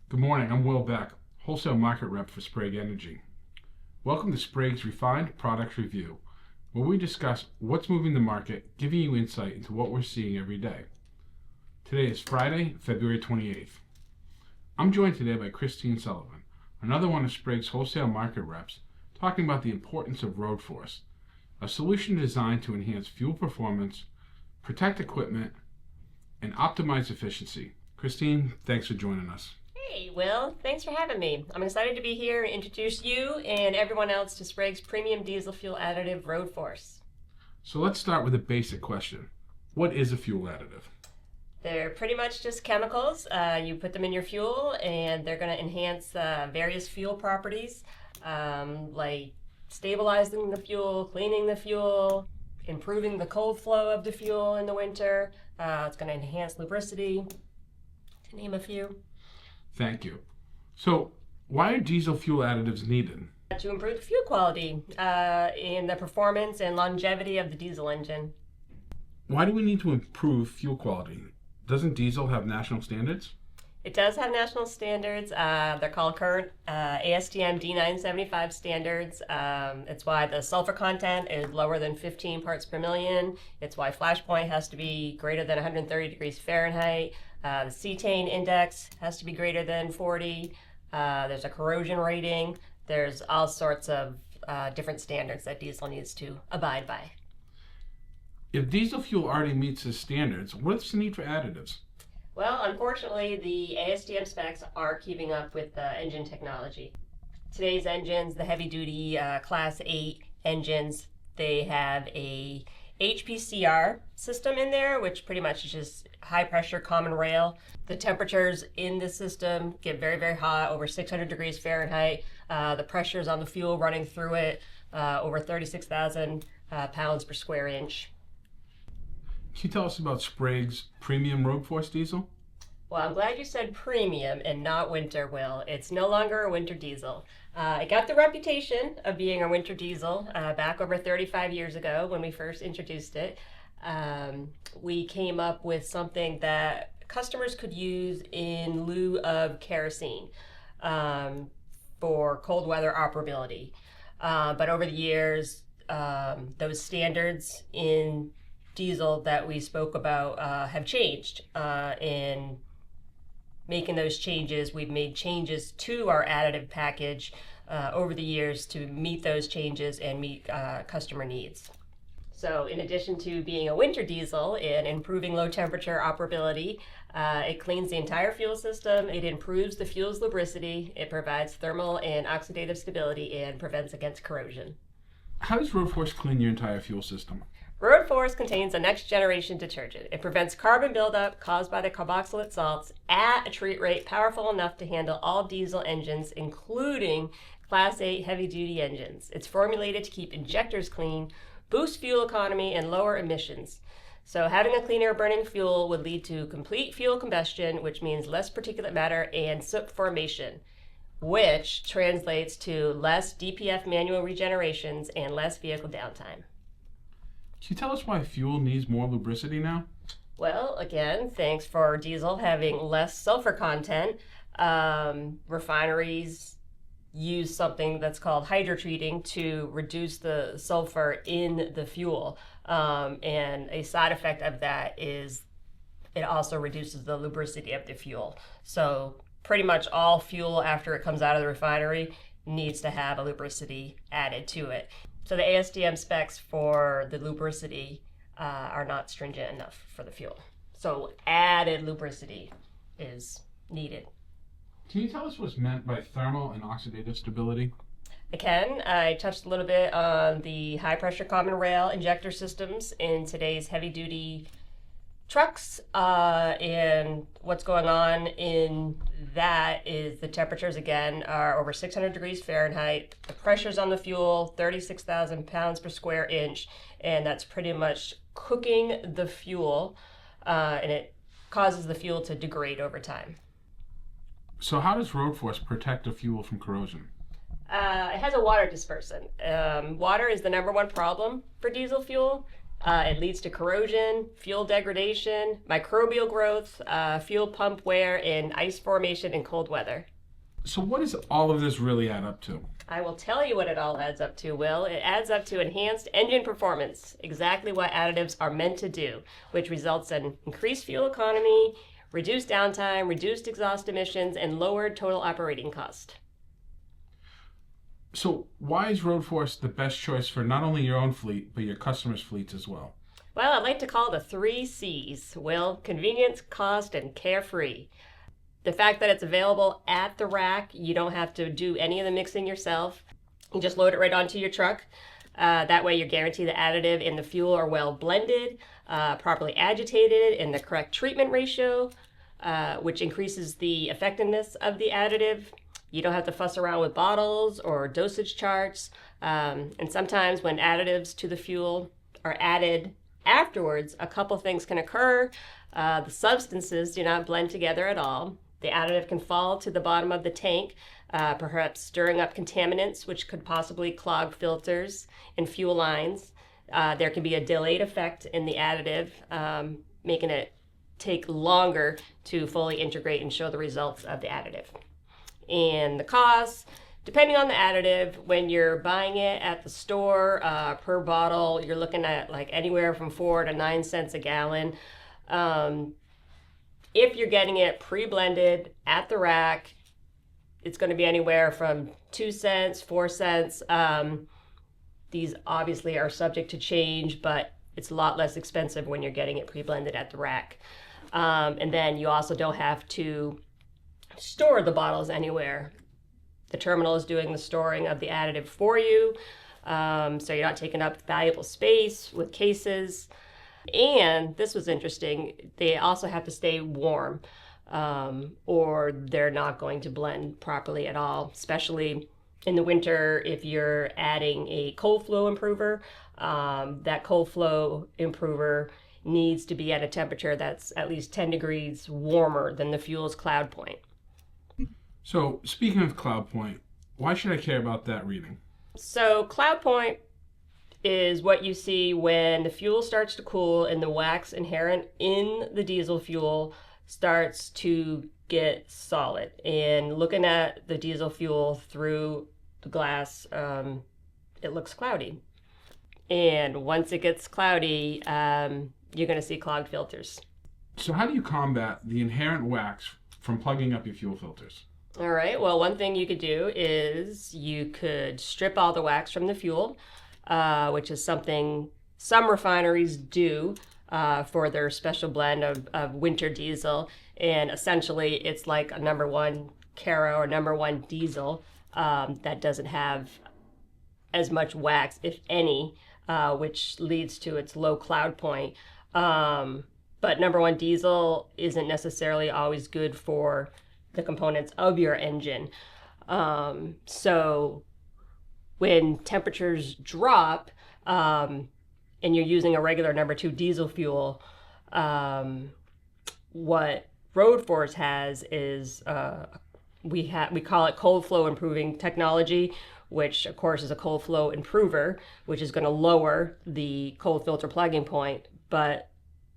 Good morning, I'm Will Beck, Wholesale Market Rep for Sprague Energy. Welcome to Sprague's Refined Products Review, where we discuss what's moving the market, giving you insight into what we're seeing every day. Today is Friday, February 28th. I'm joined today by Kristine Sullivan, another one of Sprague's Wholesale Market Reps, talking about the importance of RoadForce, a solution designed to enhance fuel performance, protect equipment, and optimize efficiency. Kristine, thanks for joining us. Hey, Will. Thanks for having me. I'm excited to be here and introduce you and everyone else to Sprague's premium diesel fuel additive, RoadForce. So let's start with a basic question. What is a fuel additive? They're pretty much just chemicals. You put them in your fuel and they're going to enhance various fuel properties like stabilizing the fuel, cleaning the fuel, improving the cold flow of the fuel in the winter. It's going to enhance lubricity, to name a few. Thank you. So, why are diesel fuel additives needed? To improve the fuel quality and the performance and longevity of the diesel engine. Why do we need to improve fuel quality? Doesn't diesel have national standards? It does have national standards. They're called current ASTM D975 standards. It's why the sulfur content is lower than 15 parts per million. It's why flash point has to be greater than 130 degrees Fahrenheit. The cetane index has to be greater than 40. There's a corrosion rating. There's all sorts of different standards that diesel needs to abide by. If diesel fuel already meets the standards, what's the need for additives? Well, unfortunately, the ASTM specs aren't keeping up with the engine technology. Today's engines, the heavy-duty Class 8 engines, they have a HPCR system in there, which pretty much is just high-pressure common rail. The temperatures in the system get very, very hot, over 600 degrees Fahrenheit. The pressures on the fuel running through it, over 36,000 pounds per square inch. Can you tell us about Sprague's premium RoadForce diesel? Well, I'm glad you said premium and not winter, Will. It's no longer a winter diesel. It got the reputation of being a winter diesel back over 35 years ago when we first introduced it. We came up with something that customers could use in lieu of kerosene for cold weather operability. But over the years, those standards in diesel that we spoke about have changed. In making those changes, we've made changes to our additive package over the years to meet those changes and meet customer needs. So in addition to being a winter diesel and improving low temperature operability, it cleans the entire fuel system, it improves the fuel's lubricity, it provides thermal and oxidative stability, and prevents against corrosion. How does RoadForce clean your entire fuel system? RoadForce contains a next-generation detergent. It prevents carbon buildup caused by the carboxylate salts at a treat rate powerful enough to handle all diesel engines, including Class 8 heavy-duty engines. It's formulated to keep injectors clean, boost fuel economy, and lower emissions. So having a cleaner burning fuel would lead to complete fuel combustion, which means less particulate matter and soot formation, which translates to less DPF manual regenerations and less vehicle downtime. Can you tell us why fuel needs more lubricity now? Well, again, thanks for diesel having less sulfur content, refineries use something that's called hydrotreating to reduce the sulfur in the fuel. And a side effect of that is it also reduces the lubricity of the fuel. So pretty much all fuel after it comes out of the refinery needs to have a lubricity added to it. So the ASTM specs for the lubricity are not stringent enough for the fuel. So added lubricity is needed. Can you tell us what's meant by thermal and oxidative stability? Again, I touched a little bit on the high pressure common rail injector systems in today's heavy duty trucks, and what's going on in that is the temperatures again are over 600 degrees Fahrenheit. The pressures on the fuel, 36,000 pounds per square inch, and that's pretty much cooking the fuel, and it causes the fuel to degrade over time. So how does RoadForce protect the fuel from corrosion? It has a water dispersant. Water is the number one problem for diesel fuel. It leads to corrosion, fuel degradation, microbial growth, fuel pump wear, and ice formation in cold weather. So what does all of this really add up to? I will tell you what it all adds up to, Will. It adds up to enhanced engine performance, exactly what additives are meant to do, which results in increased fuel economy, reduced downtime, reduced exhaust emissions, and lowered total operating cost. So why is RoadForce the best choice for not only your own fleet, but your customers' fleets as well? Well, I'd like to call it the 3 C's, Will: convenience, cost, and carefree. The fact that it's available at the rack, you don't have to do any of the mixing yourself. You just load it right onto your truck. That way you're guaranteed the additive and the fuel are well blended, properly agitated, in the correct treatment ratio, which increases the effectiveness of the additive. You don't have to fuss around with bottles or dosage charts. And sometimes when additives to the fuel are added afterwards, a couple things can occur. The substances do not blend together at all. The additive can fall to the bottom of the tank, perhaps stirring up contaminants, which could possibly clog filters and fuel lines. There can be a delayed effect in the additive, making it take longer to fully integrate and show the results of the additive. And the cost, depending on the additive, when you're buying it at the store, per bottle, you're looking at like anywhere from 4 to 9 cents a gallon. If you're getting it pre-blended at the rack, it's going to be anywhere from 2 cents, 4 cents. These obviously are subject to change, but it's a lot less expensive when you're getting it pre-blended at the rack. And then you also don't have to store the bottles anywhere. The terminal is doing the storing of the additive for you, so you're not taking up valuable space with cases. And this was interesting, they also have to stay warm, or they're not going to blend properly at all, especially in the winter if you're adding a cold flow improver. That cold flow improver needs to be at a temperature that's at least 10 degrees warmer than the fuel's cloud point. So speaking of cloud point, why should I care about that reading? So cloud point is what you see when the fuel starts to cool and the wax inherent in the diesel fuel starts to get solid. And looking at the diesel fuel through the glass, it looks cloudy. And once it gets cloudy, you're going to see clogged filters. So how do you combat the inherent wax from plugging up your fuel filters? All right, well, one thing you could do is you could strip all the wax from the fuel, which is something some refineries do for their special blend of winter diesel. And essentially, it's like a number 1 Cara or number 1 diesel that doesn't have as much wax, if any, which leads to its low cloud point. But number 1 diesel isn't necessarily always good for the components of your engine. So when temperatures drop and you're using a regular number 2 diesel fuel, what RoadForce has is we call it cold flow improving technology, which of course is a cold flow improver, which is going to lower the cold filter plugging point. But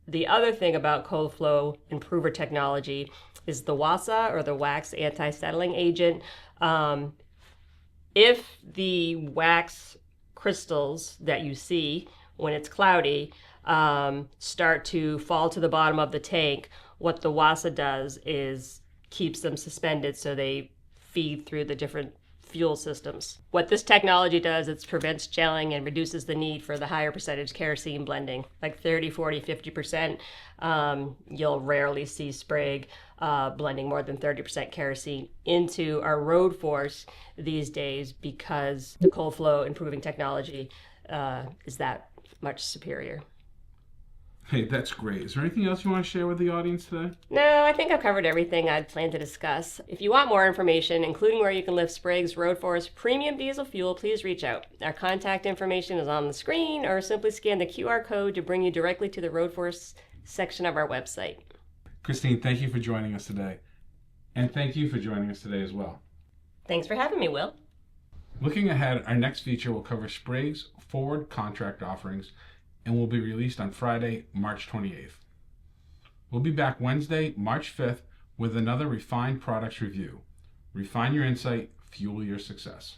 the other thing about cold flow improver technology is the WASA, or the wax anti-settling agent. If the wax crystals that you see when it's cloudy start to fall to the bottom of the tank, what the WASA does is keeps them suspended so they feed through the different fuel systems. What this technology does, it prevents gelling and reduces the need for the higher percentage kerosene blending, like 30, 40, 50%. You'll rarely see Sprague blending more than 30% kerosene into our RoadForce these days because the cold flow improving technology is that much superior. Hey, that's great. Is there anything else you want to share with the audience today? No, I think I've covered everything I'd planned to discuss. If you want more information, including where you can lift Sprague's RoadForce premium diesel fuel, please reach out. Our contact information is on the screen, or simply scan the QR code to bring you directly to the RoadForce section of our website. Kristine, thank you for joining us today. And thank you for joining us today as well. Thanks for having me, Will. Looking ahead, our next feature will cover Sprague's forward contract offerings and will be released on Friday, March 28th. We'll be back Wednesday, March 5th with another Refined Products review. Refine your insight, fuel your success.